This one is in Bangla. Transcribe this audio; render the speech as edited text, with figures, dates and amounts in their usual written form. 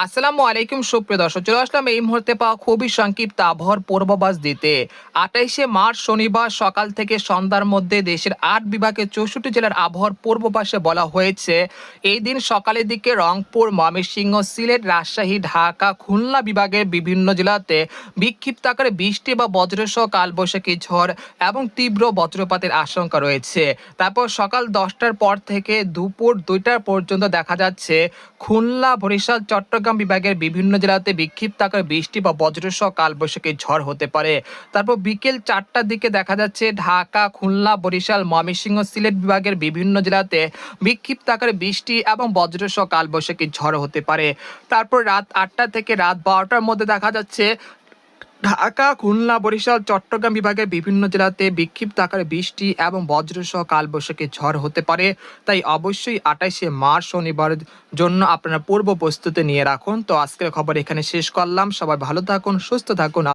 আসসালামু আলাইকুম সুপ্রিয় দর্শক, চলে আসলাম এই মুহূর্তে পাওয়া খুবই সংক্ষিপ্ত আবহাওয়ার পূর্বাভাস দিতে। 28শে মার্চ শনিবার সকাল থেকে সন্ধ্যার মধ্যে দেশের ৮ বিভাগের ৬৪ জেলার আবহাওয়ার পূর্বাভাসে বলা হয়েছে এই দিন সকালের দিকে রংপুর, ময়মনসিংহ, সিলেট, রাজশাহী, ঢাকা, খুলনা বিভাগের বিভিন্ন জেলাতে বিক্ষিপ্ত আকারে বৃষ্টি বা বজ্রসহ কালবৈশাখী ঝড় এবং তীব্র বজ্রপাতের আশঙ্কা রয়েছে। তারপর সকাল 10টার পর থেকে দুপুর 2টা পর্যন্ত দেখা যাচ্ছে খুলনা, বরিশাল, চট্টগ্রাম বিভাগের বিভিন্ন জেলাতে বিক্ষিপ্ত আকারে বৃষ্টি বা বজ্রসহ কালবৈশাখী ঝড় হতে পারে। তারপর বিকেল 4টার দিকে দেখা যাচ্ছে ঢাকা, খুলনা, বরিশাল, ময়মনসিংহ, সিলেট বিভাগের বিভিন্ন জেলাতে বিক্ষিপ্ত আকারে বৃষ্টি এবং বজ্রসহ কালবৈশাখী ঝড় হতে পারে। তারপর রাত 8টা থেকে রাত 12টার মধ্যে দেখা যাচ্ছে ঢাকা, খুলনা, বরিশাল, চট্টগ্রাম বিভাগের বিভিন্ন জেলাতে বিক্ষিপ্ত আকারে বৃষ্টি এবং বজ্রসহ কালবৈশাখী ঝড় হতে পারে। তাই অবশ্যই 28শে মার্চ শনিবারের জন্য আপনারা পূর্ব প্রস্তুতি নিয়ে রাখুন। তো আজকের খবর এখানে শেষ করলাম। সবাই ভালো থাকুন, সুস্থ থাকুন।